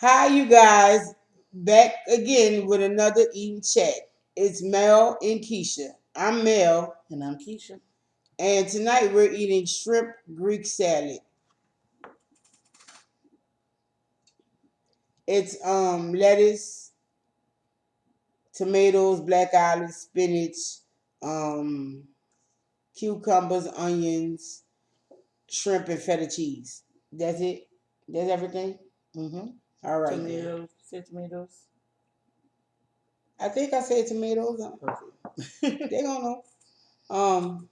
Hi, you guys. Back again with another eating chat. It's Mel and Keisha. I'm Mel, And I'm Keisha. and tonight we're eating shrimp Greek salad. It's lettuce, tomatoes, black olives, spinach, um, cucumbers, onions, shrimp, and feta cheese. That's it. That's everything. Mm-hmm. All right then. Tomatoes. Say tomatoes. I think I said tomatoes. Okay. They don't know. Um,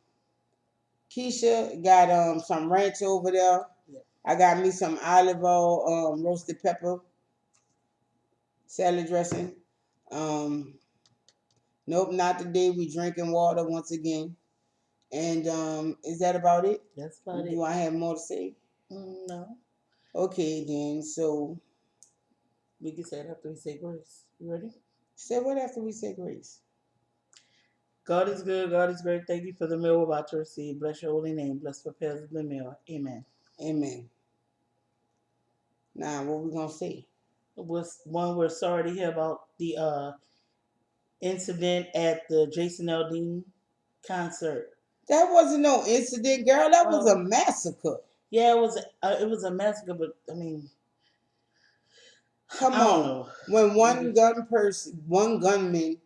Keisha got some ranch over there. Yeah. I got me some olive oil, roasted pepper, salad dressing. Um, nope, not today. We drinking water once again. And is that about it? That's about Do it. I have more to say? No. Okay then. So We can say it after we say grace. You ready? say what after we say grace? God is good. God is great. Thank you for the meal we're about to receive. Bless your holy name. Bless the prepares of the meal. Amen. Amen. Now what we gonna say? Was one we're sorry to hear about the incident at the Jason Aldean concert. That wasn't no incident, girl. That was a Oh, massacre. yeah, it was a massacre, but I mean, Come I don't on. know. When Maybe. one gunman,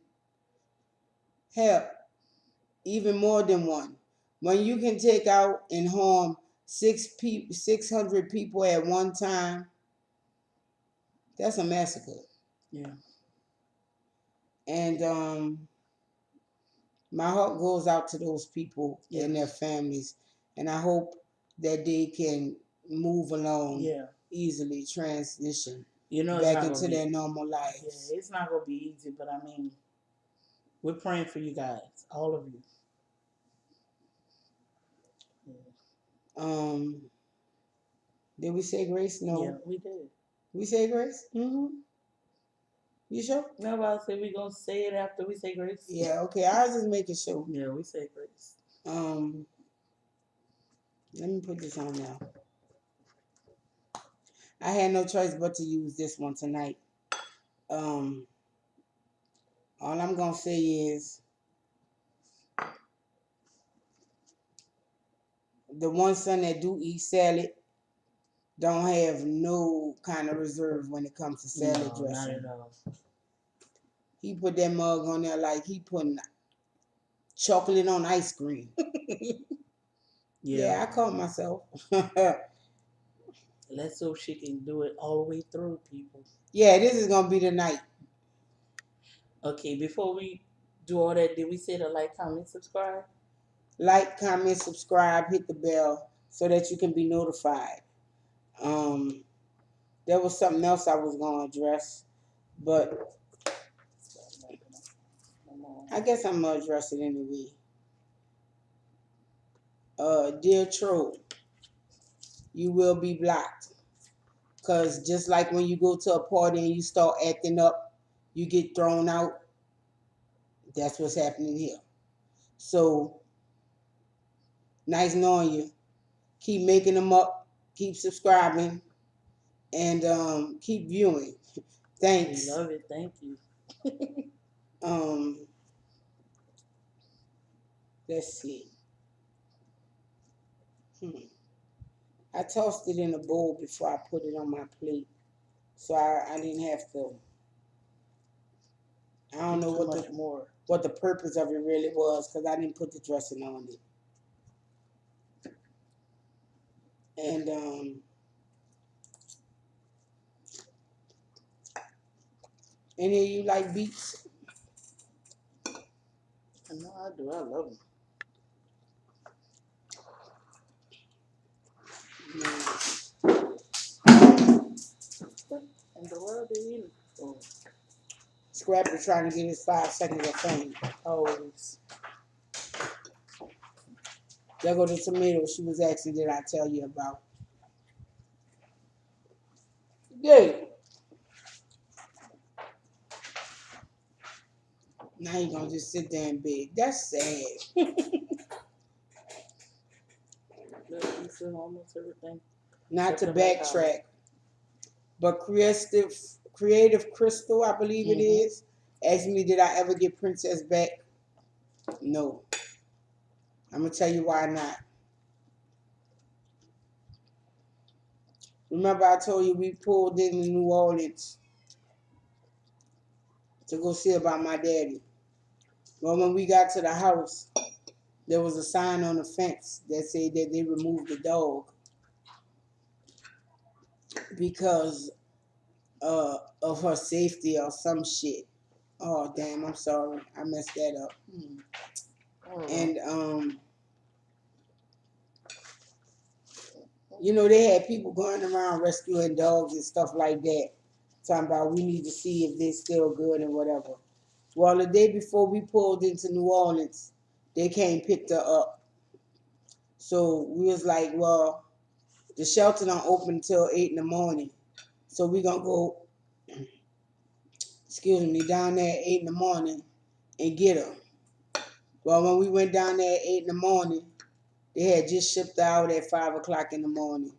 hell, even more than one. When you can take out and harm 600 people at one time, that's a massacre. Yeah. And my heart goes out to those people Yeah. and their families, and I hope that they can move along Yeah. easily, transition You know it's back not gonna into their be. normal lives. Yeah, it's not gonna be easy, but I mean, we're praying for you guys, all of you. Um, did we say grace? Yeah, No. we did. We say grace? Mm-hmm. You sure? No, but I said we're gonna say it after we say grace. Yeah. Okay. I was just making sure. Yeah, we say grace. Um, let me put this on now. I had no choice but to use this one tonight. Um, all I'm gonna say is the one son that do eat salad don't have no kind of reserve when it comes to salad No, not dressing. at all. He put that mug on there like he putting chocolate on ice cream. Yeah. Yeah, I caught myself. Let's hope she can do it all the way through, people. Yeah, this is gonna be the night. Okay, before we do all that, did we say to like, comment, subscribe? Like, comment, subscribe, hit the bell so that you can be notified. Um, there was something else I was gonna address, but I guess I'm gonna address it anyway. Dear troll, you will be blocked. Cause just like when you go to a party and you start acting up, you get thrown out. That's what's happening here. So nice knowing you. Keep making them up. Keep subscribing, and keep viewing. We Thanks. love it. Thank you. Um, let's see. Hmm. I tossed it in a bowl before I put it on my plate, so I didn't have to. I don't know Too much more. what the purpose of it really was because I didn't put the dressing on it. And any of you like beets? I know I do. I love them. What in the world they eating? Oh, Scrapper trying to get his 5 seconds of fame. always. There go the tomato she was asking, did I tell you about? Yeah. Now you gonna just sit there and beg. That's sad. Look, you see almost everything. Not Except to the black olive. backtrack. But Creative Crystal, I believe it Mm-hmm. is, asked me, did I ever get Princess back? No. I'm gonna tell you why not. Remember I told you we pulled into New Orleans to go see about my daddy. Well, when we got to the house, there was a sign on the fence that said that they removed the dog because of her safety or some shit. Oh damn, I'm sorry. I messed that up. And you know, they had people going around rescuing dogs and stuff like that. Talking about we need to see if they're still good and whatever. Well, the day before we pulled into New Orleans, they came picked her up. So we was like, well, the shelter don't open until 8 in the morning. So we gonna go, excuse me, down there at 8 in the morning and get her. Well, when we went down there at 8 in the morning, they had just shipped out at 5 o'clock in the morning.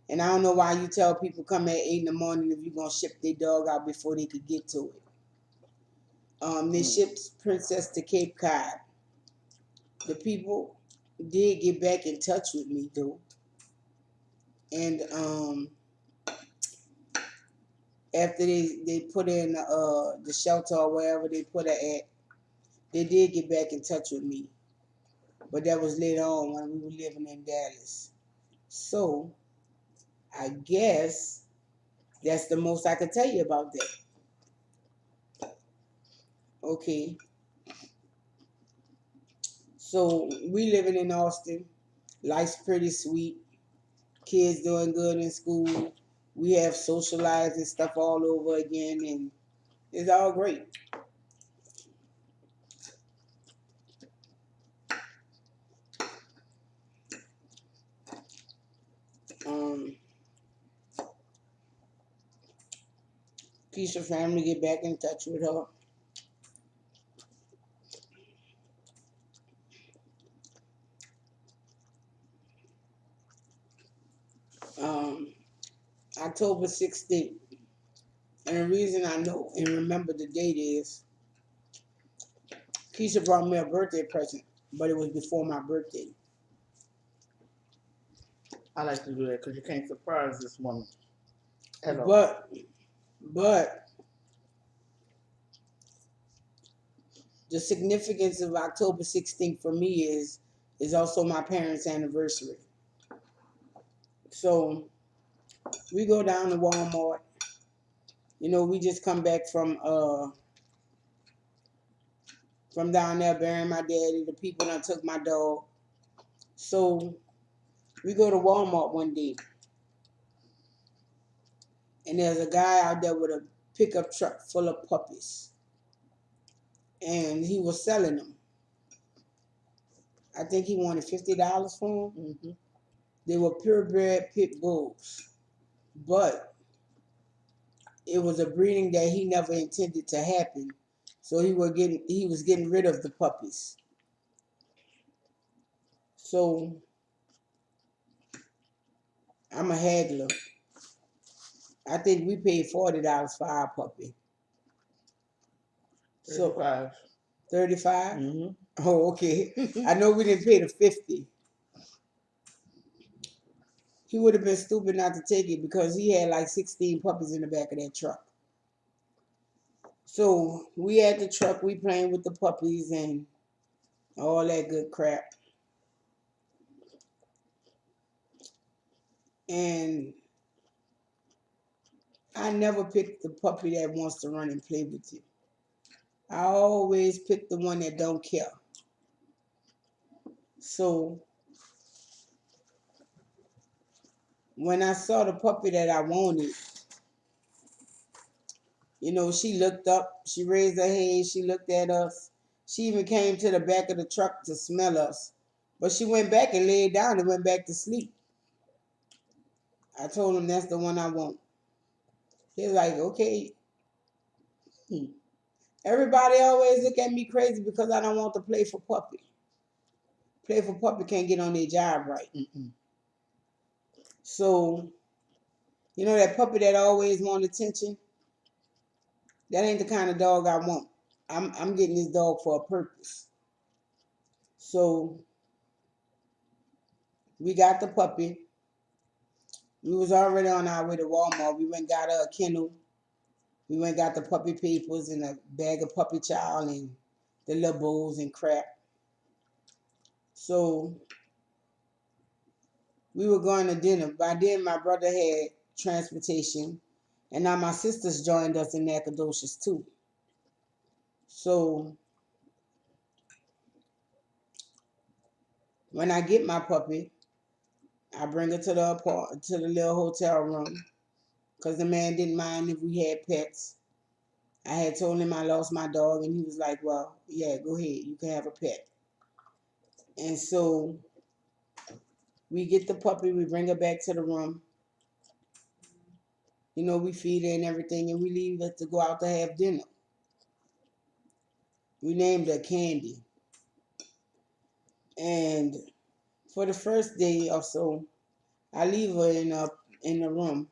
And I don't know why you tell people come at 8 in the morning if you're going to ship their dog out before they could get to it. They shipped Princess to Cape Cod. The people did get back in touch with me, though. And after they put her in the shelter or wherever they put her at, they did get back in touch with me. But that was later on when we were living in Dallas. So I guess that's the most I could tell you about that. Okay. So we living in Austin. Life's pretty sweet. Kids doing good in school. We have socialized and stuff all over again, and it's all great. Um, Keisha family get back in touch with her. Um, October 16th. And the reason I know and remember the date is Keisha brought me a birthday present, but it was before my birthday. I like to do that because you can't surprise this woman at all. But the significance of October 16th for me is also my parents' anniversary. So we go down to Walmart. You know, we just come back from down there burying my daddy. The people that took my dog. So we go to Walmart one day, and there's a guy out there with a pickup truck full of puppies, and he was selling them. I think he wanted $50 for them. Mm-hmm. They were purebred pit bulls, but it was a breeding that he never intended to happen. So he was getting rid of the puppies. So I'm a haggler. I think we paid $40 for our puppy. So 35. 35? Mm-hmm. Oh, okay. I know we didn't pay the 50. He would have been stupid not to take it because he had like 16 puppies in the back of that truck. So we at the truck, we playing with the puppies and all that good crap. And I never pick the puppy that wants to run and play with you. I always pick the one that don't care. So when I saw the puppy that I wanted, you know, she looked up, she raised her head, she looked at us. She even came to the back of the truck to smell us. But she went back and laid down and went back to sleep. I told him that's the one I want. He was like, okay. Everybody always look at me crazy because I don't want to play for puppy. Play for puppy can't get on their job right. Mm-mm. So You know that puppy that always want attention? That ain't the kind of dog I want. I'm getting this dog for a purpose. So we got the puppy. We was already on our way to Walmart. We went and got her a kennel. We went and got the puppy papers and a bag of puppy chow and the little bowls and crap. So we were going to dinner. By then, my brother had transportation, and now my sisters joined us in Nacogdoches too. So when I get my puppy, I bring her to to the little hotel room, because the man didn't mind if we had pets. I had told him I lost my dog, and he was like, "Well, yeah, go ahead, you can have a pet." And so we get the puppy, we bring her back to the room. You know, we feed her and everything, and we leave her to go out to have dinner. We named her Candy. And for the first day or so, I leave her in the room,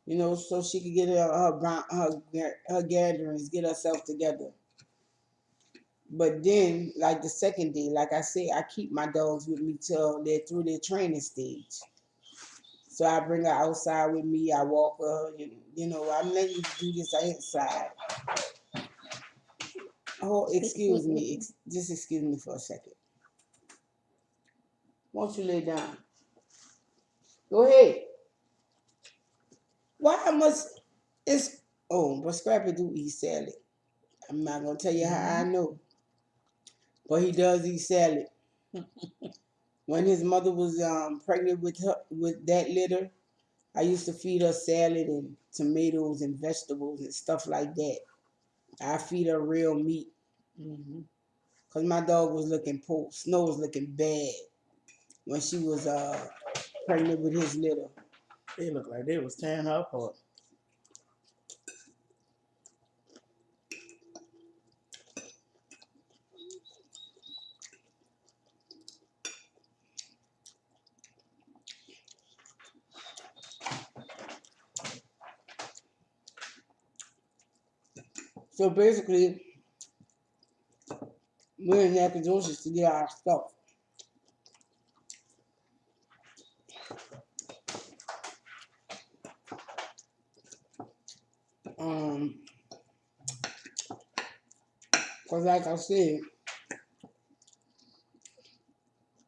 you know, so she could get her gatherings, get herself together. But then, like the second day, like I say, I keep my dogs with me till they're through their training stage. So I bring her outside with me. I walk her. You know, I'm letting you do this outside. Oh, excuse me. Just excuse me for a second. Won't you lay down? Go ahead. Why must it's oh, but Scrappy do eat salad. I'm not gonna tell you how I know, but he does eat salad. When his mother was pregnant with her with that litter, I used to feed her salad and tomatoes and vegetables and stuff like that. I feed her real meat. Cause my dog was looking poor. Snow was looking bad when she was pregnant with his litter. They looked like they was tearing her apart. So basically, we're in Nacogdoches to get our stuff. Um, cause like I said,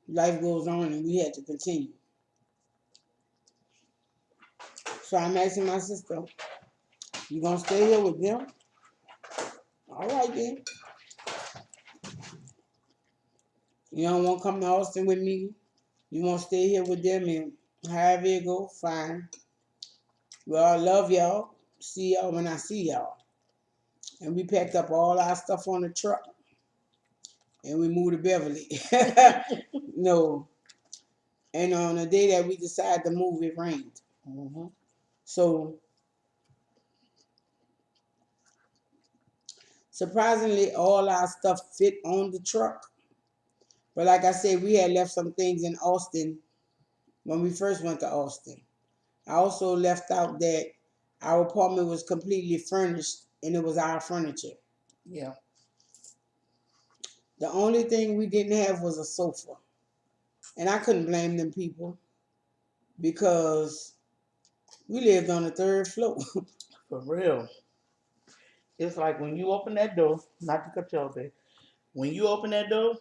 life goes on and we had to continue. So I'm asking my sister, you gonna stay here with them? All right then. You don't want to come to Austin with me? You want to stay here with them and however it go, fine. Well, I love y'all. See y'all when I see y'all. And we packed up all our stuff on the truck and we moved to Beverly. No. And on the day that we decided to move, it rained. So surprisingly, all our stuff fit on the truck. But like I said, we had left some things in Austin when we first went to Austin. I also left out that our apartment was completely furnished and it was our furniture. Yeah. The only thing we didn't have was a sofa. And I couldn't blame them people because we lived on the third floor. For real. It's like when you open that door, not to cut you off, babe. When you open that door,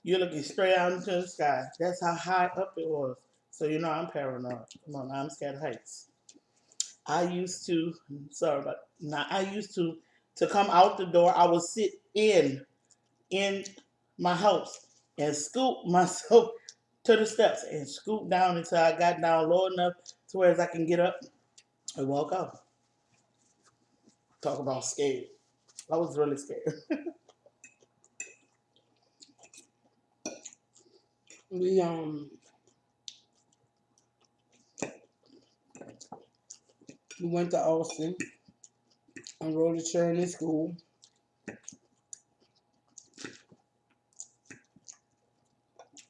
you're looking straight out into the sky. That's how high up it was. So you know I'm paranoid. Come on, I'm scared of heights. I used to, sorry, but now I used to come out the door. I would sit in my house and scoop myself to the steps and scoop down until I got down low enough to where I can get up and walk out. Talk about scared. I was really scared. we we went to Austin, enrolled a children in school,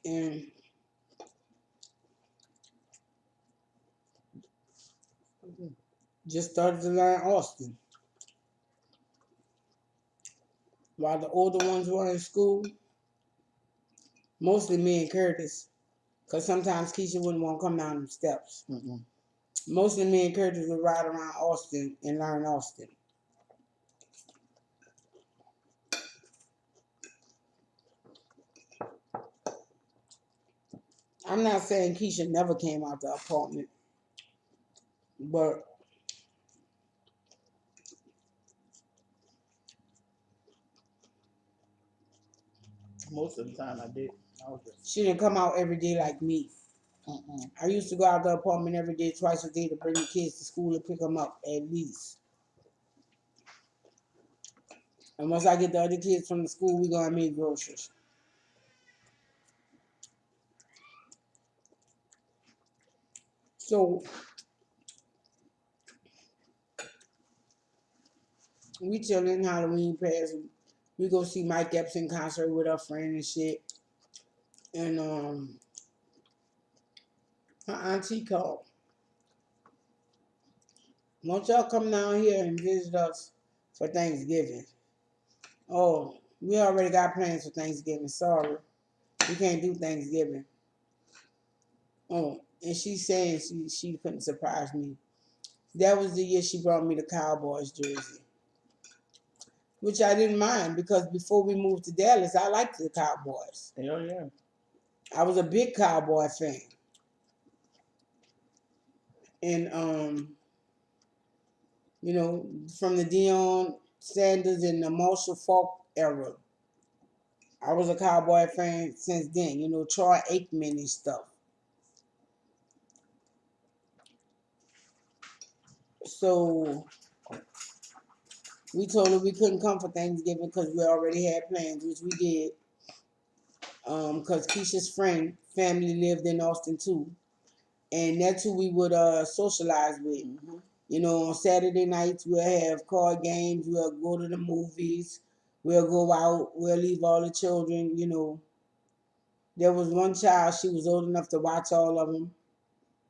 and Just started to learn Austin. While the older ones were in school, mostly me and Curtis, because sometimes Keisha wouldn't want to come down them steps. Mm-mm. Mostly me and Curtis would ride around Austin and learn Austin. I'm not saying Keisha never came out the apartment, but Most of the time I did. I was just. she didn't come out every day like me. Mm-mm. I used to go out the apartment every day, twice a day, to bring the kids to school and pick them up at least. And once I get the other kids from the school, we go and make groceries. So we chilling Halloween pass. We go see Mike Epps in concert with our friend and shit. And her auntie called. Won't y'all come down here and visit us for Thanksgiving? Oh, we already got plans for Thanksgiving. Sorry, we can't do Thanksgiving. Oh, and she's saying she couldn't surprise me. That was the year she brought me the Cowboys jersey, which I didn't mind because before we moved to Dallas, I liked the Cowboys. Hell yeah. I was a big Cowboy fan, and you know, from the Deion Sanders and the Marshall Faulk era, I was a Cowboy fan since then. You know, Troy Aikman and stuff. So we told her we couldn't come for Thanksgiving because we already had plans, which we did. Because Keisha's family lived in Austin too, and that's who we would socialize with. Mm-hmm. You know, on Saturday nights we'll have card games, we'll go to the movies, we'll go out, we'll leave all the children. You know, there was one child, she was old enough to watch all of them,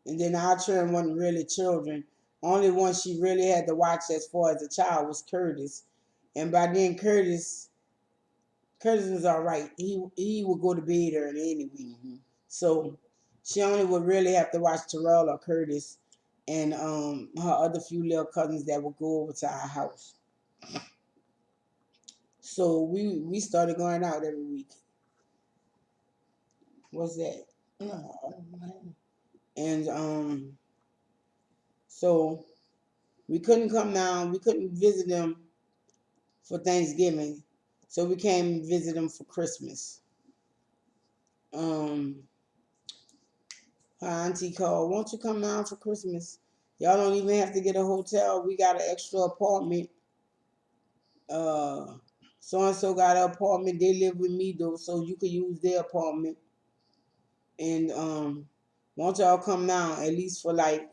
and then our children wasn't really children. Only one she really had to watch as far as a child was Curtis, and by then Curtis was all right. He would go to bed early anyway. Mm-hmm. So she only would really have to watch Terrell or Curtis and her other few little cousins that would go over to our house. So we started going out every week. What's that? No. And so we couldn't come down. We couldn't visit them for Thanksgiving. So we came and visit them for Christmas. Um, Her auntie called, won't you come down for Christmas? Y'all don't even have to get a hotel. We got an extra apartment. So and so got an apartment. They live with me though, so you can use their apartment. And won't y'all come down at least for like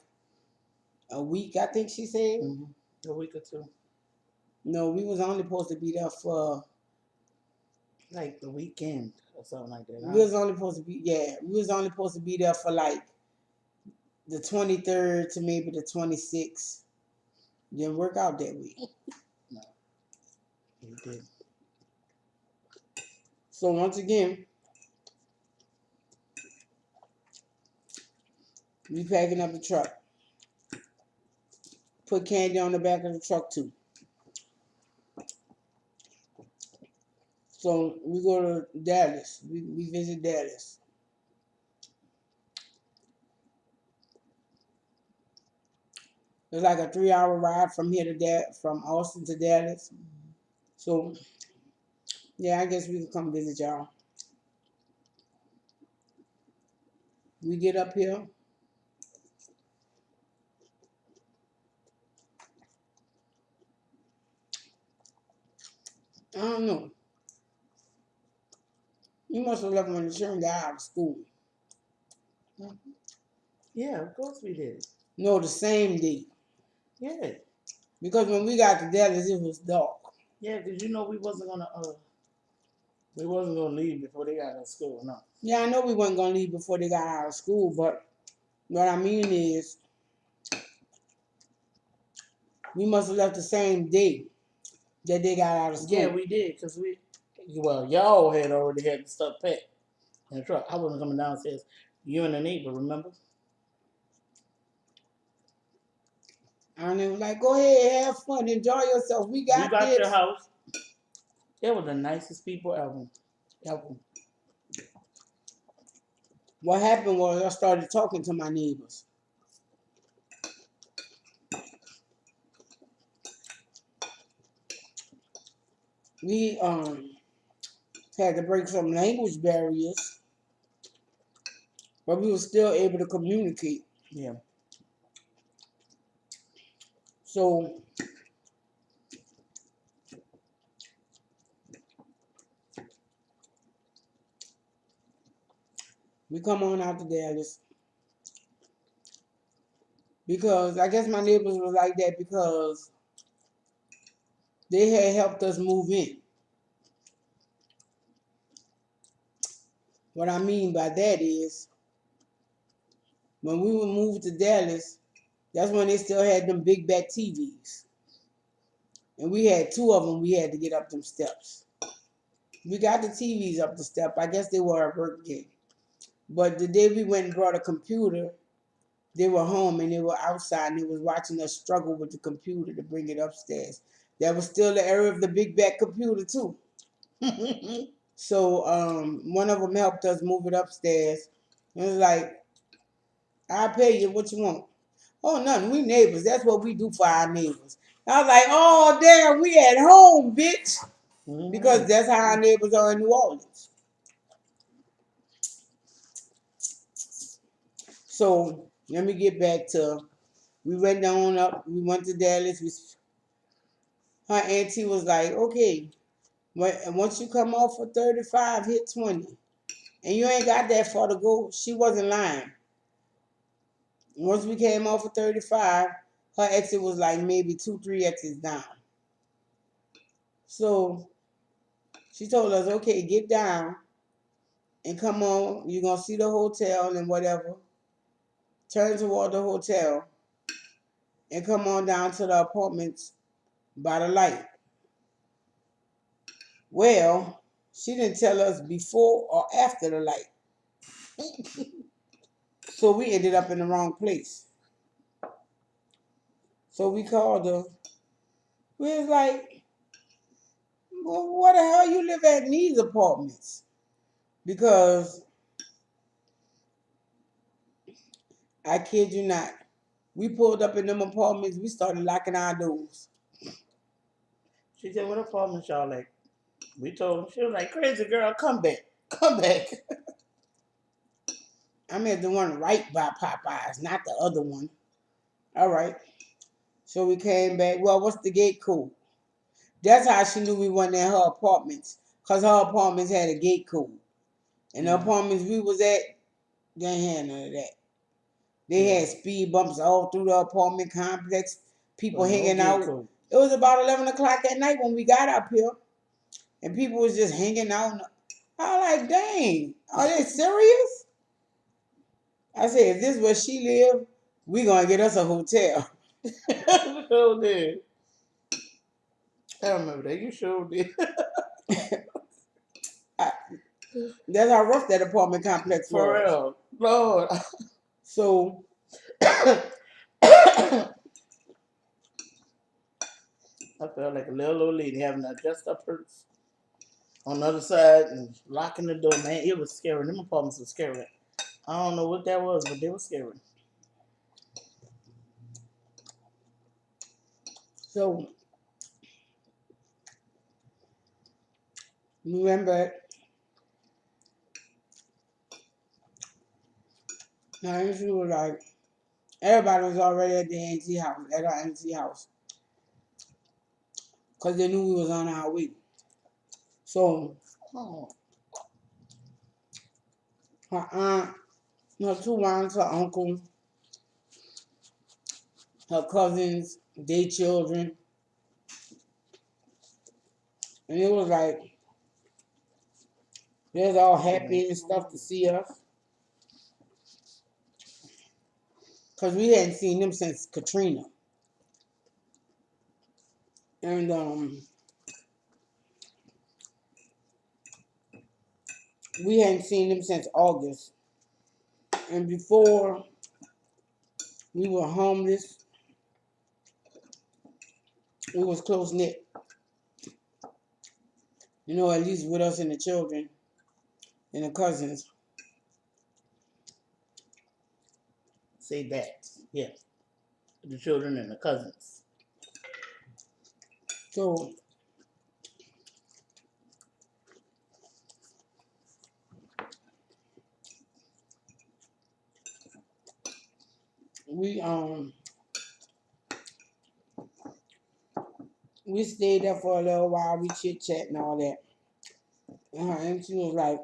a week? I think she said. Mm-hmm. A week or two. No, we was only supposed to be there for. Like the weekend or something like that. We was only supposed to be We was only supposed to be there for like the 23rd to maybe the 26th. Didn't work out that week. No, he did. So once again, we packing up the truck. Put candy on the back of the truck too. So we go to Dallas. We visit Dallas. It's like a 3-hour ride from here to from Austin to Dallas. So yeah, I guess we can come visit y'all. We get up here. I don't know. You must have left when the children got out of school. Mm-hmm. Yeah, of course we did. No, the same day. Yeah. Because when we got to Dallas, it was dark. Yeah, because you know we wasn't gonna leave before they got out of school. No. Yeah, I know we wasn't gonna leave before they got out of school, but what I mean is We must have left the same day that they got out of Yeah, school. we did, because y'all had already had the stuff packed in the truck. I wasn't coming downstairs. You and the neighbor, remember? And it was like, go ahead, have fun, enjoy yourself. We We got got your this. house. They were the nicest people ever. Ever. What happened was I started talking to my neighbors. We had to break some language barriers, but we were still able to communicate. Yeah. So we come on out to Dallas because I guess my neighbors were like that because they had helped us move in. What I mean by that is when we would move to Dallas, that's when they still had them big back TVs. And we had two of them, we had to get up them steps. We got the TVs up the step. I guess they were a birthday. But the day we went and brought a computer, they were home and they were outside and they was watching us struggle with the computer to bring it upstairs. That was still the era of the big back computer too. So one of them helped us move it upstairs. It was like, I'll pay you what you want. Oh, nothing. We neighbors. That's what we do for our neighbors. I was like, oh, damn, we at home, bitch. Because Mm-hmm. that's how our neighbors are in New Orleans. So let me get back to, we went down up, we went to Dallas. Her auntie was like, okay, once you come off for 35, hit 20. And you ain't got that far to go. She wasn't lying. Once we came off for 35, her exit was like maybe 2, 3 exits down. So she told us, okay, get down and come on. You're going to see the hotel and whatever. Turn toward the hotel and come on down to the apartments by the light. Well, she didn't tell us before or after the light. So we ended up in the wrong place. So we called her. We was like, well, what the hell you live at in these apartments? Because I kid you not, we pulled up in them apartments, we started locking our doors. She said, what apartment y'all like? We told her. She was like, crazy girl, come back. Come back. I'm at the one right by Popeyes, not the other one. All right. So we came back. Well, what's the gate code? That's how she knew we wasn't at her apartments. Because her apartments had a gate code. And the apartments we was at, they ain't had none of that. They had speed bumps all through the apartment complex, people hanging out. Code. It was about 11 o'clock at night when we got up here. And people was just hanging out. I was like, dang, are they serious? I said, if this is where she live, we going to get us a hotel. We sure did. I remember that. You sure did. That's how rough that apartment complex For was. real. Lord. So I felt like a little old lady having to adjust her purse on the other side and locking the door. Man, it was scary. Them apartments were scary. I don't know what that was, but they were scary. So remember, now she was like, everybody was already at the auntie house, at our auntie house, because they knew we was on our way. So her aunt, her two aunts, her uncle, her cousins, their children, and it was like they was all happy and stuff to see us, because we hadn't seen them since Katrina. And we hadn't seen them since August. And before we were homeless, we was close knit. You know, at least with us and the children and the cousins. Say that. Yeah. The children and the cousins. So we we stayed there for a little while. We chit chat and all that. And she was like,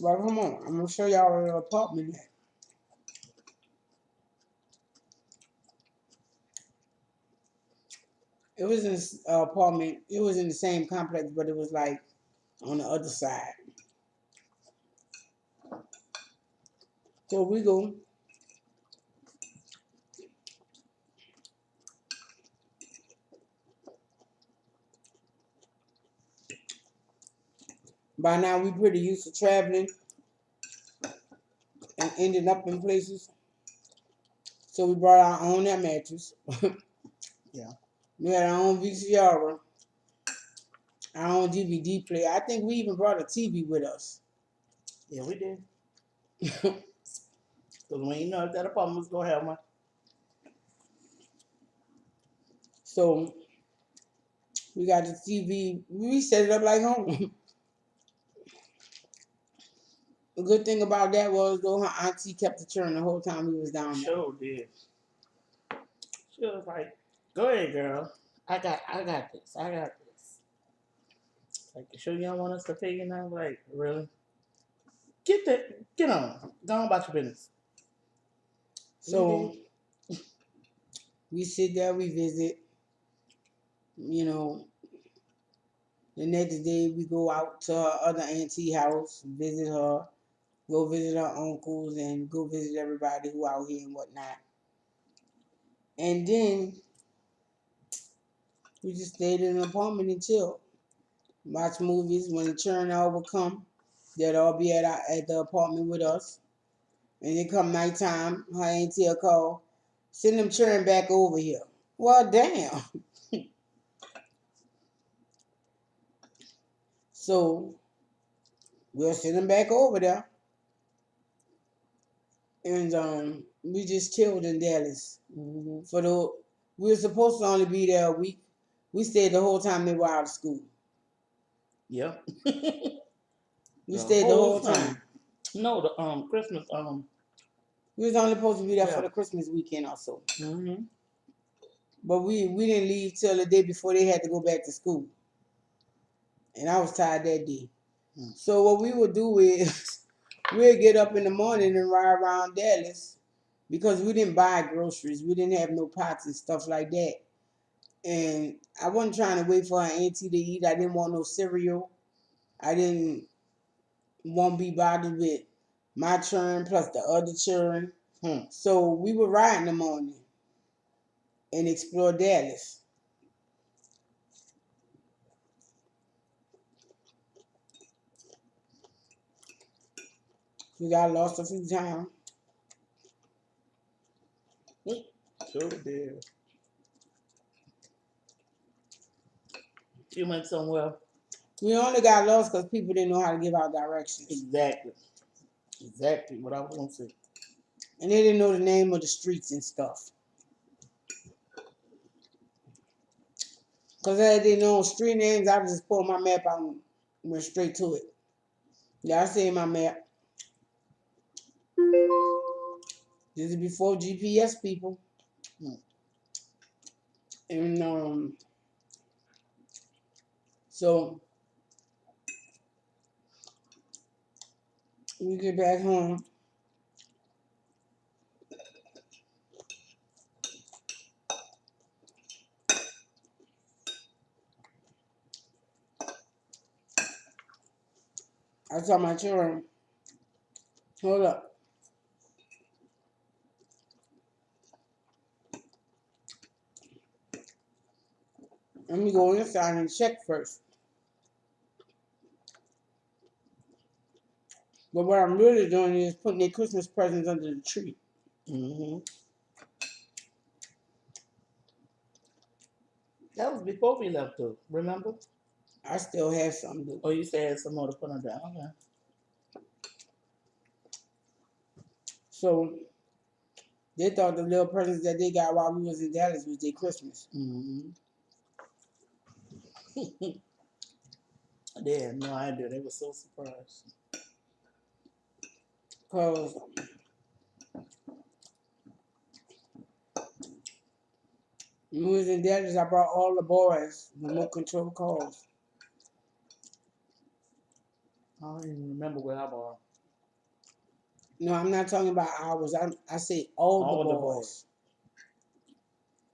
"Well, come on, I'm gonna show y'all where the apartment at." It was in this apartment. It was in the same complex, but it was like on the other side. So we go. By now, we pretty used to traveling and ending up in places. So we brought our own air mattress. Yeah. We had our own VCR, our own DVD player. I think we even brought a TV with us. Yeah, we did. Because we ain't know if that apartment was going to have one. So we got the TV. We set it up like home. The good thing about that was, though, her auntie kept the churn the whole time we was down there. Sure did. She was like, "Go ahead, girl. I got this. I got this." Like, you sure you don't want us to pay you now? Like, really? Get on. Go on about your business. We So did. we sit there, we visit. You know, the next day we go out to her other auntie house, visit her, go visit her uncles, and go visit everybody who out here and whatnot. And then we just stayed in an apartment and chilled. Watch movies. When the churn hour would come, they'd all be at the apartment with us. And then come nighttime, her auntie will call, send them churn back over here. Well, damn. So we'll send them back over there. And we just chilled in Dallas. For the We were supposed to only be there a week. We stayed the whole time they were out of school. Yep. We The stayed the whole whole time. time. No, the Christmas We was only supposed to be there for yeah. the Christmas weekend or so. Mm-hmm. But we didn't leave till the day before they had to go back to school. And I was tired that day. So what we would do is we'd get up in the morning and ride around Dallas because we didn't buy groceries. We didn't have no pots and stuff like that. And I wasn't trying to wait for her auntie to eat. I didn't want no cereal. I didn't want to be bothered with my churn plus the other churn. So we would ride in the morning and explore Dallas. We got lost a few times. Sure did. You went somewhere. We only got lost because people didn't know how to give out directions. Exactly. Exactly what I was going to say. And they didn't know the name of the streets and stuff. Because I didn't know street names, I just pulled my map out and went straight to it. Yeah, I see my map. This is before GPS, people. And so we get back home. I told my children, hold up. Let me go inside and check first. But what I'm really doing is putting their Christmas presents under the tree. Mm-hmm. That was before we left, though. Remember? I still have some to. Oh, you said some more to put on there. Okay. So they thought the little presents that they got while we was in Dallas was their Christmas. Mm-hmm. They had no idea. They were so surprised. Cause when we was in Dallas, I brought all the boys remote control cars. I don't even remember where I bought No, I'm not talking about ours. I say all the all the boys.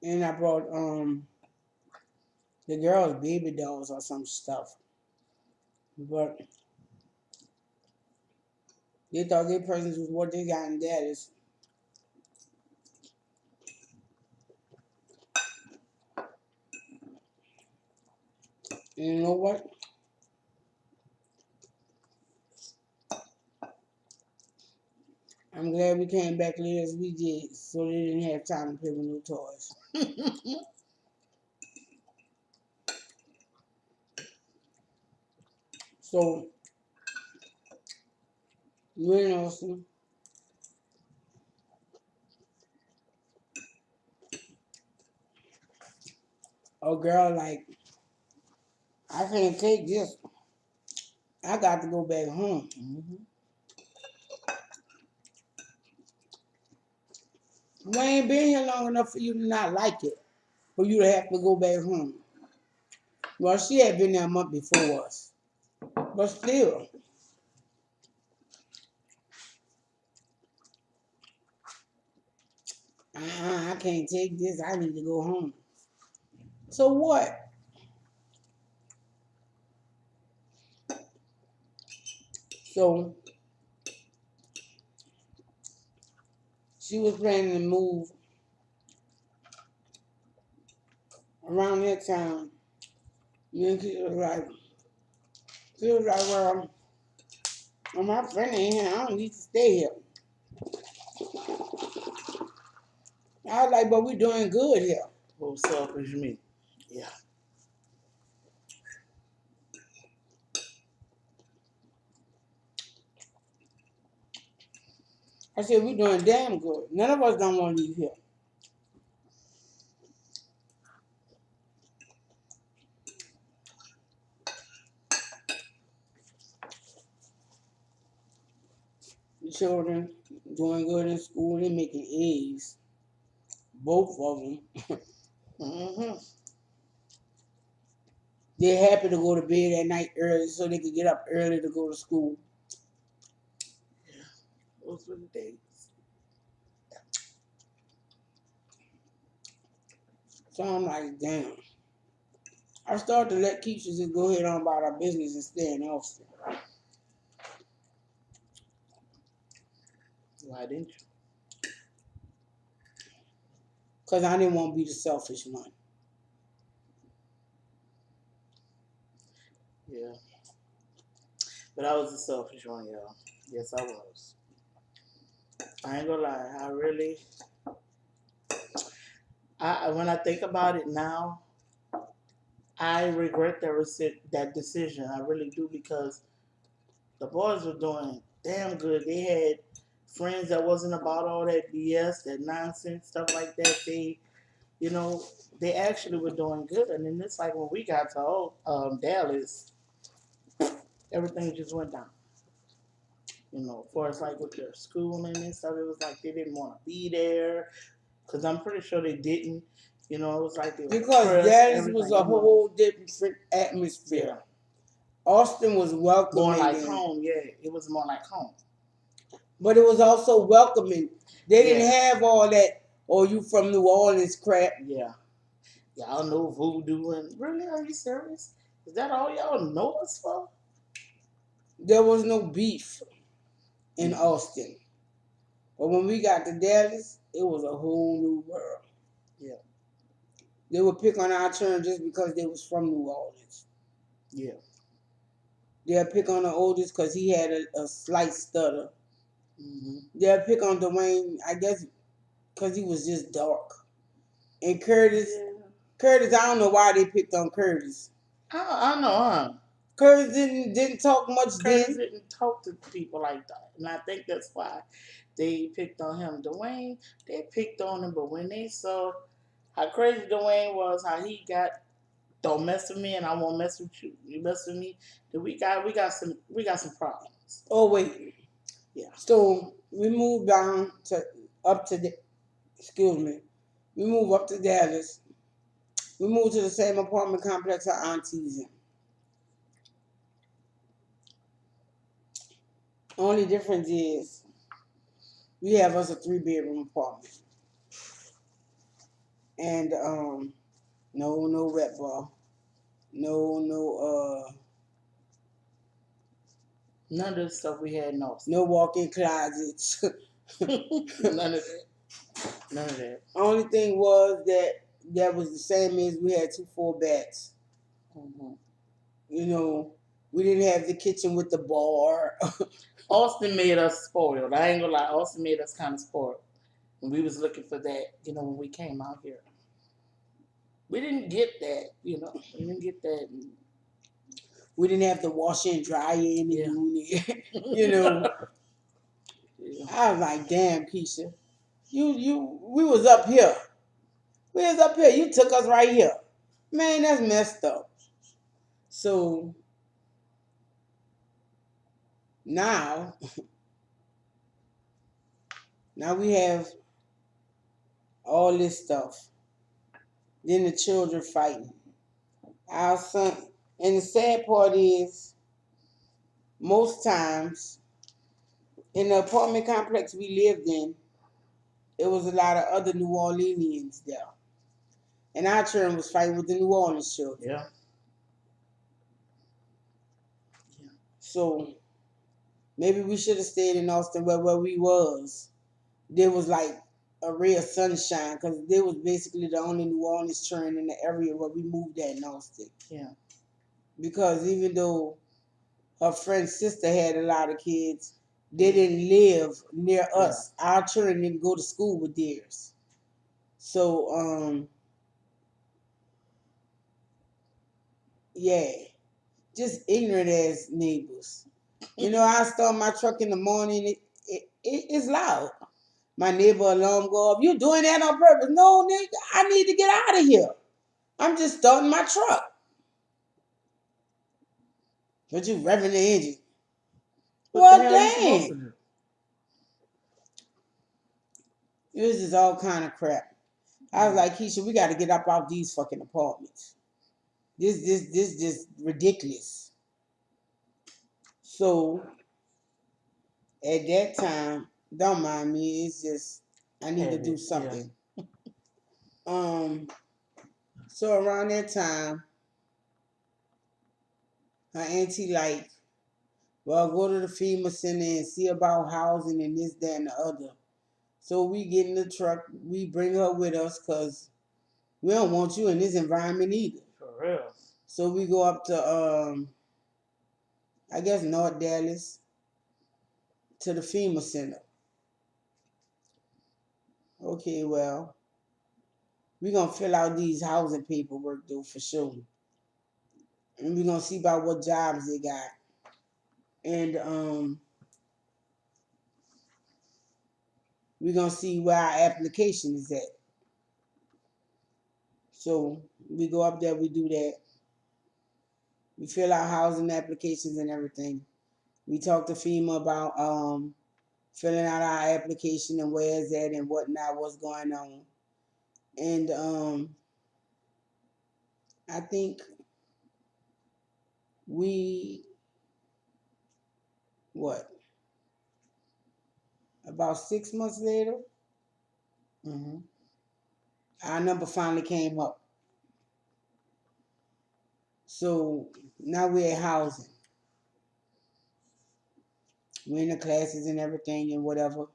boys. And I brought the girls baby dolls or some stuff. But they thought their presents was what they got in Dallas. And you know what? I'm glad we came back late as we did, so they didn't have time to play with no toys. So, you know, a girl like, I can't take this. I got to go back home. Mm-hmm. We ain't been here long enough for you to not like it, for you to have to go back home. Well, she had been there a month before us, but still, I can't take this. I need to go home. So what? So she was planning to move around that time. And then she was like, well, my friend ain't here. I don't need to stay here. I was like, but we doing good here. What selfish me? Yeah. I said, we doing damn good. None of us don't want to leave here. The children doing good in school. They making A's. Both of them. Mm-hmm. They're happy to go to bed at night early so they can get up early to go to school. Those were the days. So I'm like, damn. I started to let Keisha just go ahead on about our business and stay in Austin. Why didn't you? Because I didn't want to be the selfish one. Yeah. But I was a selfish one, y'all. Yes, I was. I ain't gonna lie. When I think about it now, I regret that decision. I really do because the boys were doing damn good. They had friends that wasn't about all that BS, that nonsense stuff like that. You know, they actually were doing good. And then it's like when we got to Dallas, everything just went down. You know, for as like with their schooling and stuff, it was like they didn't want to be there because I'm pretty sure they didn't. You know, it was like they were Because depressed, Dallas was everything. a You know, whole different atmosphere. yeah, Austin was more welcoming like them, home. Yeah, it was more like home. but it was also welcoming. They didn't Yeah, have all that, oh, you from New Orleans crap. yeah. Y'all know voodoo and really? Are you serious? Is that all y'all know us for? There was no beef in Mm-hmm. Austin. But when we got to Dallas, it was a whole new world. Yeah. They would pick on our children just because they was from New Orleans. Yeah. They'll pick on the oldest because he had a slight stutter. Mm-hmm. They'll pick on Dwayne, I guess, because he was just dark. And Curtis, Yeah. Curtis, I don't know why they picked on Curtis. I know, huh? Curtis didn't talk much Curtis then. didn't talk to people like that, and I think that's why they picked on him. Dwayne, they picked on him, but when they saw how crazy Dwayne was, how he got don't mess with me, and I won't mess with you. You mess with me, then we got some problems. Oh wait, Yeah. so we moved down to up to the excuse me. We moved up to Dallas. We moved to the same apartment complex our aunties in. Only difference is we have us a 3 bedroom apartment. And no wet bar. No None of the stuff we had in Austin. no walk-in closets. None of that. None of that. Only thing was that was the same as we had 2 full beds. Mm-hmm. You know, we didn't have the kitchen with the bar. Austin made us spoiled. I ain't gonna lie. Austin made us kind of spoiled. And we was looking for that, when we came out here. We didn't get that, We didn't get that. We didn't have the washer and dryer in the Yeah. unit. you know, Yeah. I was like, damn, Keisha, we was up here. We was up here. You took us right here. Man, that's messed up. So now, now we have all this stuff. Then the children fighting. Our son, and the sad part is, most times in the apartment complex we lived in, it was a lot of other New Orleanians there. And our children was fighting with the New Orleans children. Yeah. So maybe we should have stayed in Austin where we was. There was like a ray of sunshine because they was basically the only New Orleans children in the area where we moved at in Austin. Yeah. Because even though her friend's sister had a lot of kids, they didn't live near us. Yeah. Our children didn't go to school with theirs. So, yeah, just ignorant ass neighbors. I start my truck in the morning, it's loud. My neighbor alarm go off. You doing that on purpose? No, nigga, I need to get out of here. I'm just starting my truck. But you revving the engine. What the hell you supposed to do? This is all kind of crap. I was like, Keisha, we got to get up out these fucking apartments. This just ridiculous. So at that time, don't mind me. It's just I need to do something. Yeah. So around that time, her auntie like, well, go to the FEMA center and see about housing and this, that, and the other. So we get in the truck, we bring her with us because we don't want you in this environment either. For real. So we go up to, I guess, North Dallas to the FEMA center. Okay, well, we're going to fill out these housing paperwork, though, for sure. And we're going to see about what jobs they got. And we're going to see where our application is at. So we go up there, we do that. We fill out housing applications and everything. We talk to FEMA about filling out our application and where it's at and whatnot, what's going on. And I think about 6 months later, our number finally came up. So now we're at housing. We're in the classes and everything and whatever.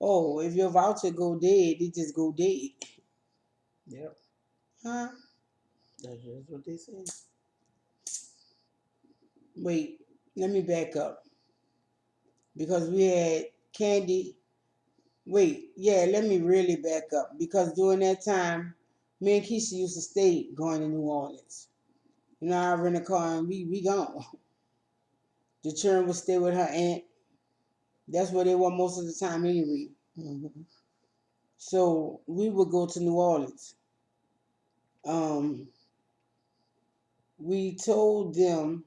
Oh, if your voucher go dead, it just go dead. Yep. Huh? That's just what they say. Wait, let me back up because we had Candy. Wait, yeah, let me really back up because during that time, me and Keisha used to stay going to New Orleans. You know, I rent a car and we gone. The children would stay with her aunt. That's where they were most of the time anyway. Mm-hmm. So we would go to New Orleans. Um, we told them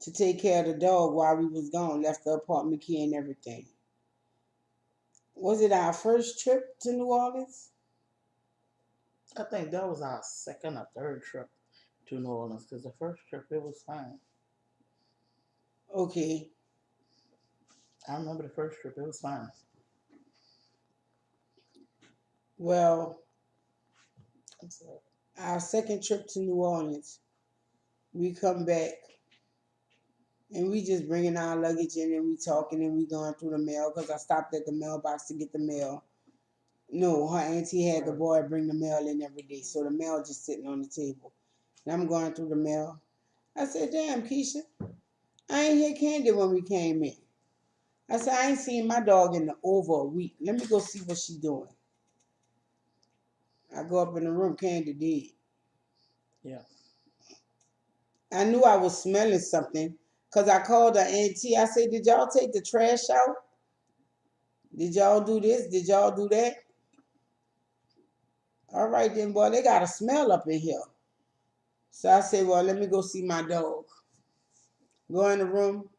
to take care of the dog while we was gone, left the apartment key and everything. Was it our first trip to New Orleans? I think that was our second or third trip to New Orleans because the first trip it was fine. Okay. I remember the first trip; it was fine. Well, I'm sorry. our second trip to New Orleans, we come back and we just bringing our luggage in and we talking and we going through the mail because I stopped at the mailbox to get the mail. No, her auntie had the Right. boy bring the mail in every day, so the mail just sitting on the table. And I'm going through the mail. I said, "Damn, Keisha, I ain't hear Candy when we came in." I said, "I ain't seen my dog in over a week. Let me go see what she doing." I go up in the room, Candy dead. Yeah. I knew I was smelling something because I called her auntie. I said, "Did y'all take the trash out? Did y'all do this? Did y'all do that?" All right then, boy, they got a smell up in here. So I said, "Well, let me go see my dog." Go in the room.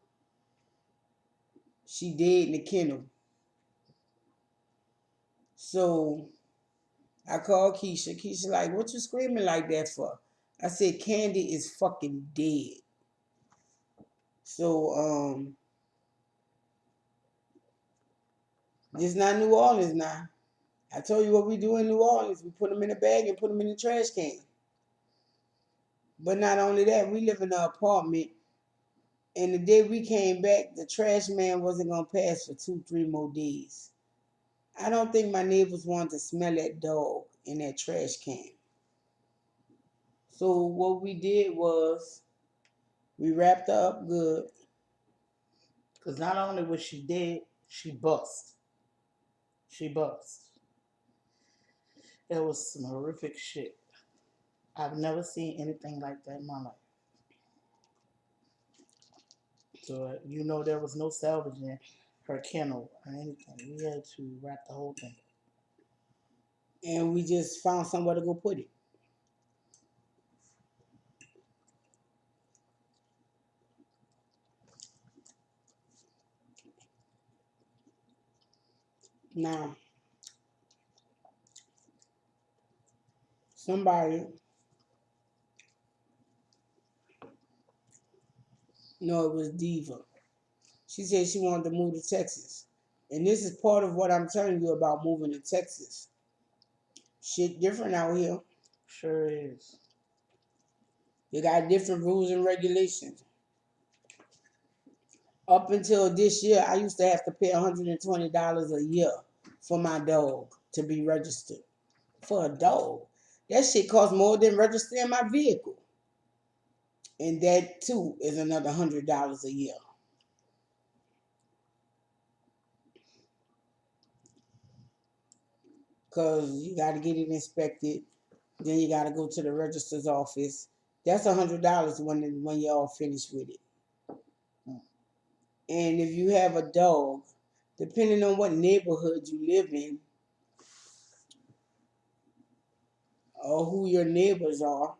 She dead in the kennel. So I called Keisha. Keisha like, "What you screaming like that for?" I said, "Candy is fucking dead." So this not New Orleans now. I told you what we do in New Orleans. We put them in a bag and put them in the trash can. But not only that, we live in an apartment. And the day we came back, the trash man wasn't gonna pass for 2, 3 more days. I don't think my neighbors wanted to smell that dog in that trash can. So what we did was we wrapped her up good. Because not only was she dead, she bust. She bust. It was some horrific shit. I've never seen anything like that in my life. So there was no salvaging her kennel or anything. We had to wrap the whole thing. And we just found somewhere to go put it. Now, somebody, no, it was Diva. She said she wanted to move to Texas. And this is part of what I'm telling you about moving to Texas. Shit different out here. Sure is. They got different rules and regulations. Up until this year, I used to have to pay $120 a year for my dog to be registered. For a dog. That shit costs more than registering my vehicle. And that too is another $100 a year. Cause you gotta get it inspected. Then you gotta go to the register's office. That's $100 when you're all finished with it. And if you have a dog, depending on what neighborhood you live in or who your neighbors are,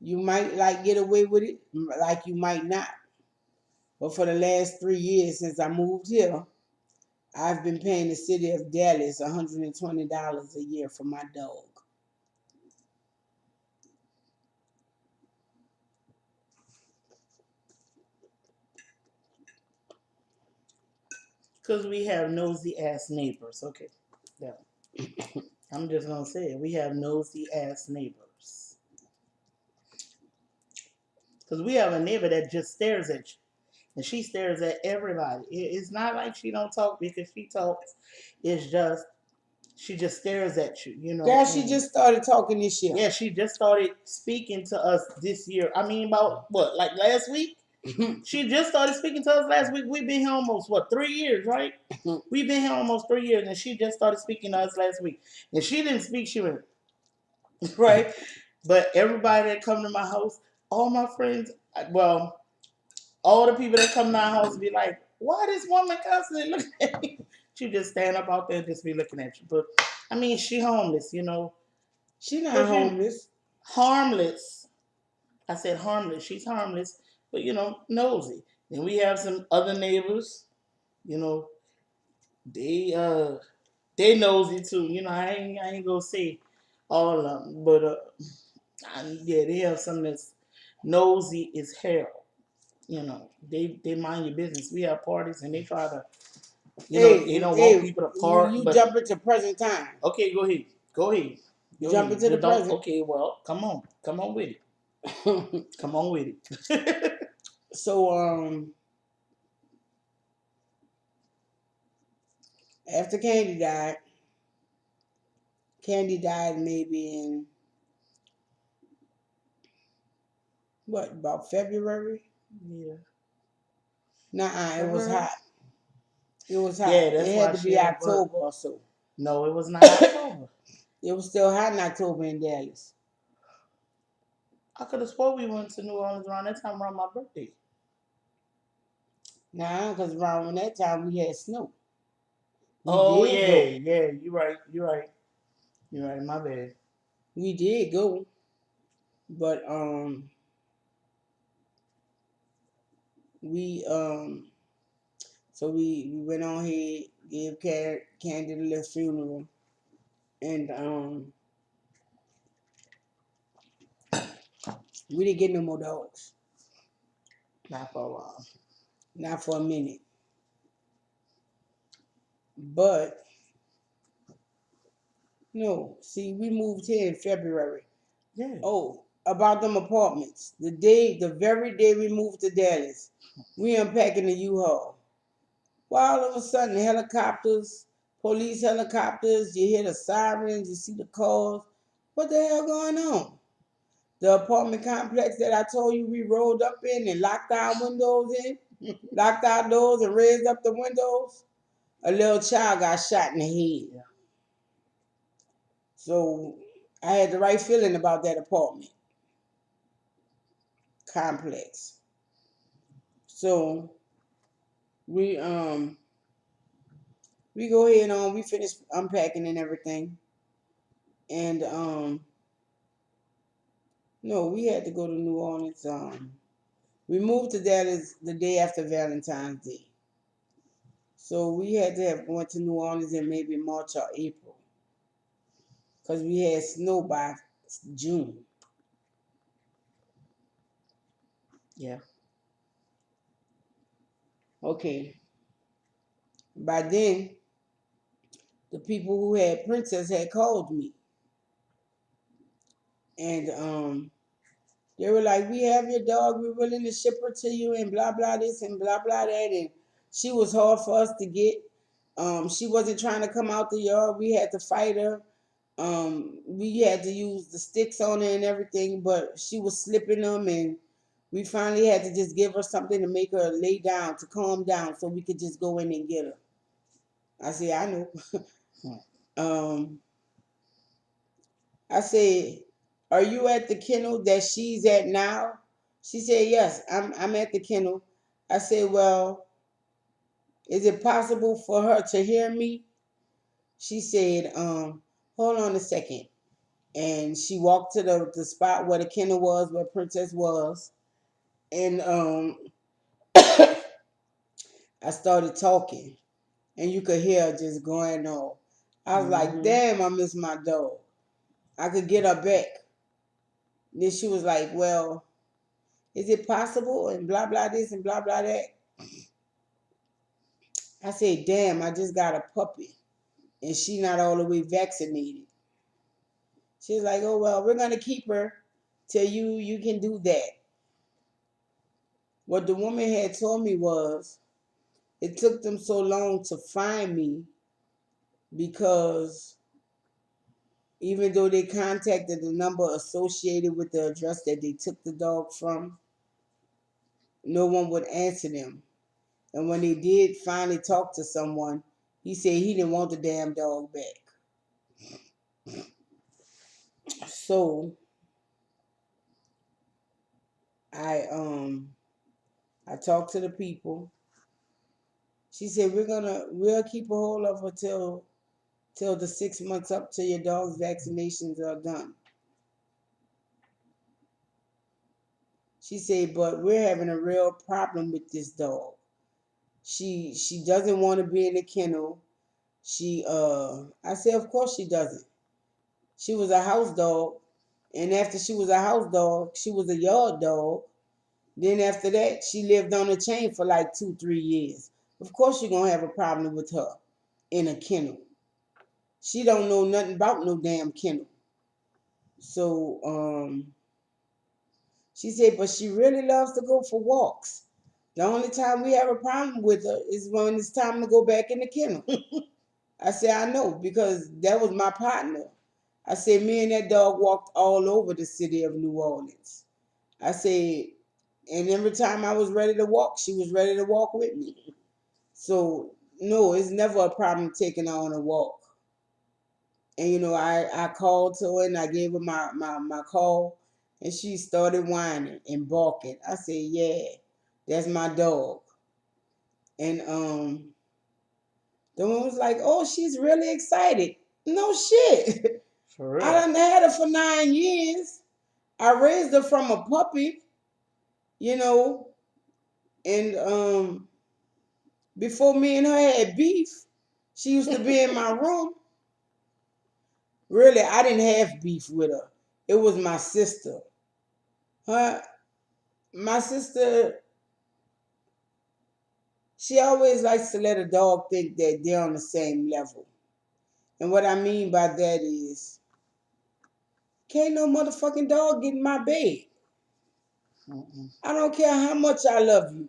you might like get away with it, like you might not. But for the last 3 years since I moved here, I've been paying the city of Dallas $120 a year for my dog. Because we have nosy ass neighbors. Okay. Yeah. I'm just going to say it. We have nosy ass neighbors. Because we have a neighbor that just stares at you. And she stares at everybody. It's not like she don't talk because she talks. It's just She just stares at you, you know. Girl, she And just started talking this year. yeah, she just started speaking to us this year. I mean, about what, like last week? She just started speaking to us last week. We've been here almost what, 3 years, right? We've been here almost 3 years, and she just started speaking to us last week. And she didn't speak. She went right. But everybody that come to my house, all my friends, well, all the people that come to our house be like, "Why this woman constantly looking at me?" She just stand up out there and just be looking at you. But I mean, she homeless, you know. She not But you homeless. harmless. I said harmless. She's harmless, but you know, nosy. And we have some other neighbors. You know, they they nosy too. You know, I ain't gonna say all of them, but yeah, they have some that's nosy as hell. You know, they mind your business. We have parties and they try to, you know, Hey, they don't want hey, people to you, park. you But jump into present time. okay, go ahead, go ahead, go Jump ahead. into the Just don't. present. Okay, well, come on with it, come on with it. So after Candy died maybe in what, about February? Yeah, Nah, it was February. hot. It was hot. Yeah, that's It why had to she be had birth. October or so. No, it was not October. It was still hot in October in Dallas. I could have swore we went to New Orleans around that time around my birthday. Nah, because around that time we had snow. We Oh did yeah, go. yeah. You're right. You're right. You're right. My bad. We did go. But we so we went on here, gave Candy a little funeral, and we didn't get no more dogs. Not for a while. Not for a minute. But no, see, we moved here in February. Yeah. Oh, about them apartments. The very day we moved to Dallas, we unpacking the U-Haul. Well, all of a sudden, helicopters, police helicopters, you hear the sirens, you see the cars. What the hell going on? The apartment complex that I told you we rolled up in and locked our windows in, locked our doors and raised up the windows. A little child got shot in the head. Yeah. So I had the right feeling about that apartment complex. So we we go ahead on, we finish unpacking and everything. And no, we had to go to New Orleans. We moved to Dallas the day after Valentine's Day. So we had to have went to New Orleans in maybe March or April. Because we had snow by June. Yeah. Okay. By then, the people who had Princess had called me. And they were like, "We have your dog, we're willing to ship her to you," and blah blah this and blah blah that. And she was hard for us to get. She wasn't trying to come out the yard. We had to fight her. We had to use the sticks on her and everything, but she was slipping them, and we finally had to just give her something to make her lay down, to calm down, so we could just go in and get her. I said, I know. um, I said, "Are you at the kennel that she's at now?" She said, "Yes, I'm at the kennel." I said, "Well, is it possible for her to hear me?" She said, hold on a second. And she walked to the spot where the kennel was, where Princess was. And I started talking. And you could hear her just going on. I was like, Mm-hmm. damn, I miss my dog. I could get her back. Then she was like, well, is it possible? And blah, blah, this and blah, blah, that. I said, damn, I just got a puppy. And she not all the way vaccinated. She was like, oh, well, we're going to keep her till you can do that. What the woman had told me was it took them so long to find me because Even though they contacted the number associated with the address that they took the dog from, no one would answer them. And when they did finally talk to someone, he said he didn't want the damn dog back. So I I talked to the people. She said we'll keep a hold of her till the 6 months up till your dog's vaccinations are done. She said, but we're having a real problem with this dog. She doesn't want to be in the kennel. I said, of course she doesn't. She was a house dog, and after she was a house dog, she was a yard dog. Then after that, she lived on a chain for like 2, 3 years. Of course you're gonna have a problem with her in a kennel. She don't know nothing about no damn kennel. So she said, but she really loves to go for walks. The only time we have a problem with her is when it's time to go back in the kennel. I said, I know, because that was my partner. I said, me and that dog walked all over the city of New Orleans. I said, and every time I was ready to walk, she was ready to walk with me. So, no, it's never a problem taking her on a walk. And, I called to her and I gave her my call, and she started whining and barking. I said, yeah, that's my dog. And the one was like, oh, she's really excited. No shit. For I real. done had her for 9 years. I raised her from a puppy, you know, and before me and her had beef, she used to be in my room. Really, I didn't have beef with her. It was my sister. Her, my sister, she always likes to let a dog think that they're on the same level. And what I mean by that is, can't no motherfucking dog get in my bed. Mm-mm. I don't care how much I love you.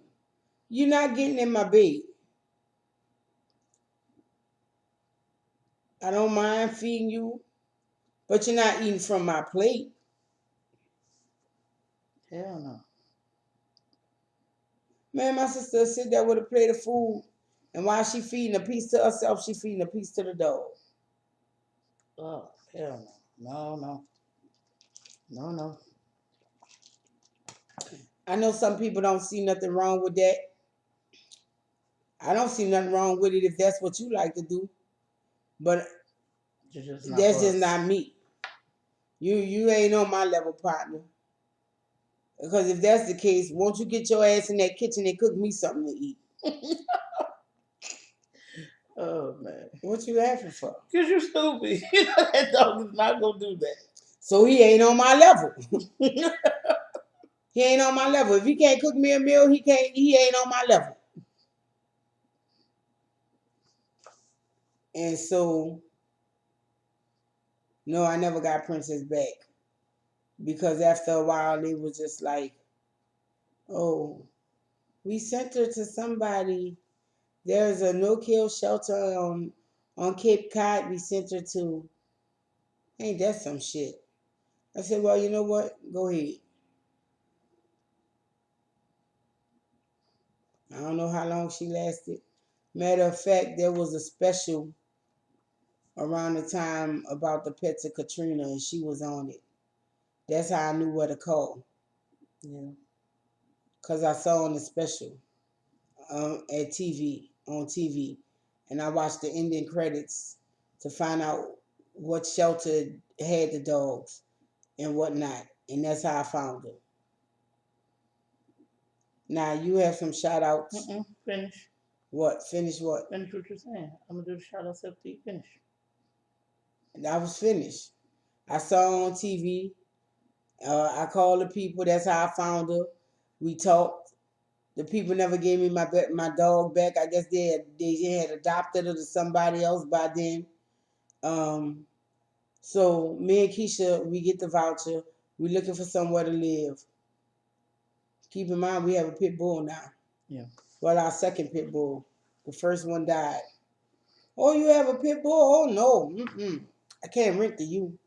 You're not getting in my bed. I don't mind feeding you, but you're not eating from my plate. Hell no. Man, my sister sit there with a plate of food, and while she feeding a piece to herself, she feeding a piece to the dog. Oh, hell no. No, no. No, no. I know some people don't see nothing wrong with that. I don't see nothing wrong with it if that's what you like to do, but It's just not that's for just us. not me. You ain't on my level, partner. Because if that's the case, won't you get your ass in that kitchen and cook me something to eat? Oh, man. What you laughing for? Because you're stupid. You know that dog is not going to do that. So he ain't on my level. He ain't on my level. If he can't cook me a meal, he ain't on my level. And so, no, I never got Princess back. Because after a while they was just like, oh, we sent her to somebody. There's a no-kill shelter on Cape Cod we sent her to. Ain't that some shit? I said, well, you know what? Go ahead. I don't know how long she lasted. Matter of fact, there was a special around the time about the pets of Katrina, and she was on it. That's how I knew where to call. Yeah. Because I saw on the special at TV, on TV. And I watched the ending credits to find out what shelter had the dogs and whatnot. And that's how I found her. Now, you have some shout outs. Finish. What? Finish what? Finish what you're saying. I'm going to do the shout outs after you finish. I was finished. I saw her on TV. I called the people. That's how I found her. We talked. The people never gave me my dog back. I guess they had adopted her to somebody else by then. Um, so me and Keisha, we get the voucher. We looking for somewhere to live. Keep in mind we have a pit bull now. Yeah. Well, our second pit bull. The first one died. Oh, you have a pit bull? Oh no, I can't rent to you.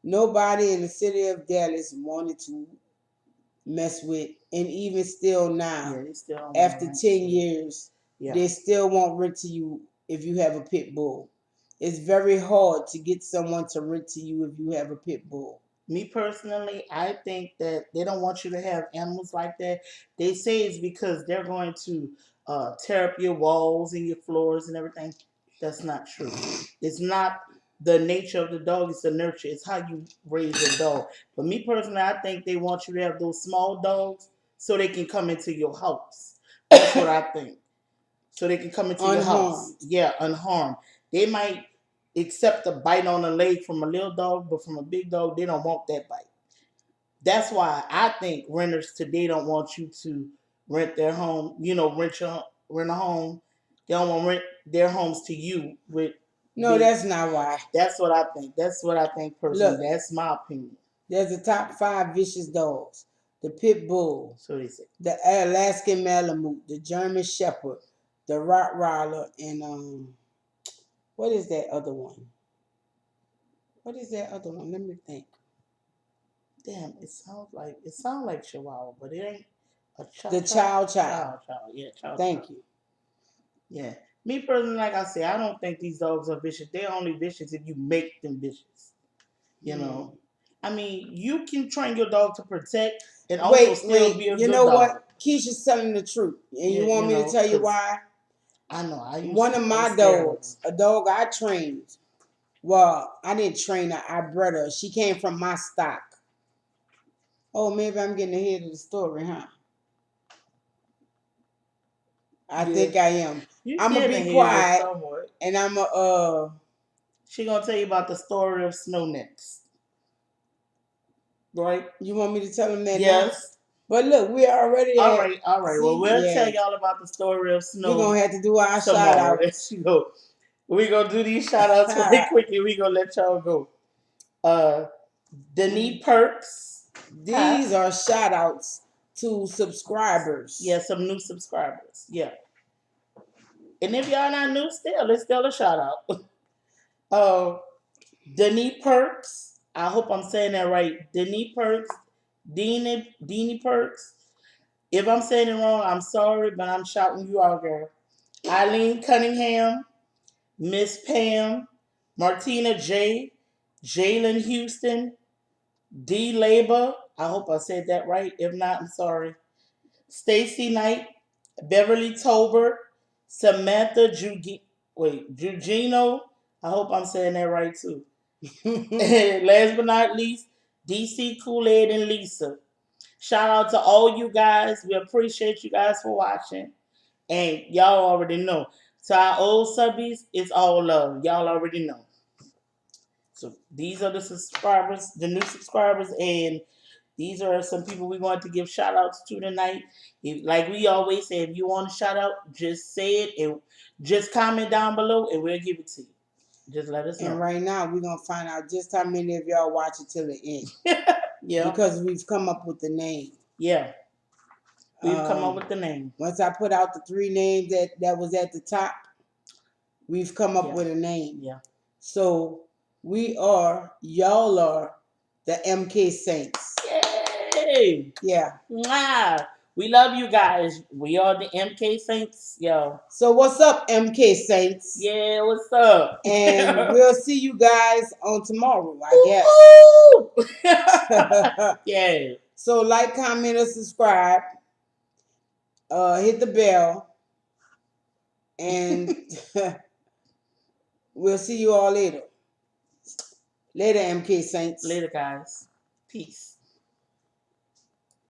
Nobody in the city of Dallas wanted to mess with, and even still now, Yeah, they still don't want to after rent 10 to. years, Yeah. they still won't rent to you if you have a pit bull. It's very hard to get someone to rent to you if you have a pit bull. Me personally, I think that they don't want you to have animals like that. They say it's because they're going to tear up your walls and your floors and everything. That's not true. It's not the nature of the dog, it's the nurture. It's how you raise a dog. But me personally, I think they want you to have those small dogs so they can come into your house. That's what I think. So they can come into your house. Unharmed. Yeah, unharmed. They might accept a bite on the leg from a little dog, but from a big dog, they don't want that bite. That's why I think renters today don't want you to rent their home. Rent a home. They don't want to rent their homes to you with No, big. that's not why. That's what I think. That's what I think personally. Look, That's my opinion. there's the top 5 vicious dogs: the pit bull, So they say. the Alaskan Malamute, the German Shepherd, the Rottweiler, and what is that other one? What is that other one? Let me think. Damn, it sounds like Chihuahua, but it ain't a The Chow Chow. Yeah, chow chow. Thank you. Yeah. Me personally, like I say, I don't think these dogs are vicious. They're only vicious if you make them vicious. You Hmm. know? I mean, you can train your dog to protect and also still Wait. be a You good know dog. what? Keisha's telling the truth. And you Yeah, want me to tell you because why? I know One of I was my scared of them. dogs, a dog I trained, well, I didn't train her, I bred her. She came from my stock. Oh, maybe I'm getting ahead of the story, huh? I Yeah. think I am. You I'm going to getting be here quiet somewhat. and I'm going to, She gonna tell you about the story of Snow next. Right? you want me to tell them that now? Yes. But look, we're already All at, right, all right. Well, see, we'll tell yeah, y'all about the story of we're Snow going to have to do our shout tomorrow. There outs. she go. We gonna do these shout outs right quick and we gonna let y'all go. Uh Denise Perks. Huh? These are shout outs to subscribers. Yeah, some new subscribers. Yeah. And if y'all not new still, it's still a shout out. Uh Denise Perks. I hope I'm saying that right. Denise Perks. Deanie Perks. If I'm saying it wrong, I'm sorry, but I'm shouting you out, girl. Eileen Cunningham, Miss Pam, Martina J, Jalen Houston, D Labor. I hope I said that right. If not, I'm sorry. Stacy Knight, Beverly Tolbert, Samantha Jugino. I hope I'm saying that right too. And last but not least, DC Kool Aid and Lisa. Shout out to all you guys. We appreciate you guys for watching. And y'all already know. To our old subbies, it's all love. Y'all already know. So these are the subscribers, the new subscribers, and these are some people we want to give shout outs to tonight. Like we always say, if you want a shout out, just say it and just comment down below and we'll give it to you. Just let us And know. right now, we're going to find out just how many of y'all watch it till the end. Yeah. Because we've come up with the name. Yeah. We've come up with the name. Once I put out the 3 names that was at the top, we've come up with a name. Yeah. So y'all are the MK Saints. Yay! Yeah. Mwah! We love you guys. We are the MK Saints, yo. So what's up, MK Saints? Yeah, what's up? And we'll see you guys on tomorrow, I guess. Yeah. So like, comment, or subscribe. Hit the bell. And we'll see you all later. Later, MK Saints. Later, guys. Peace.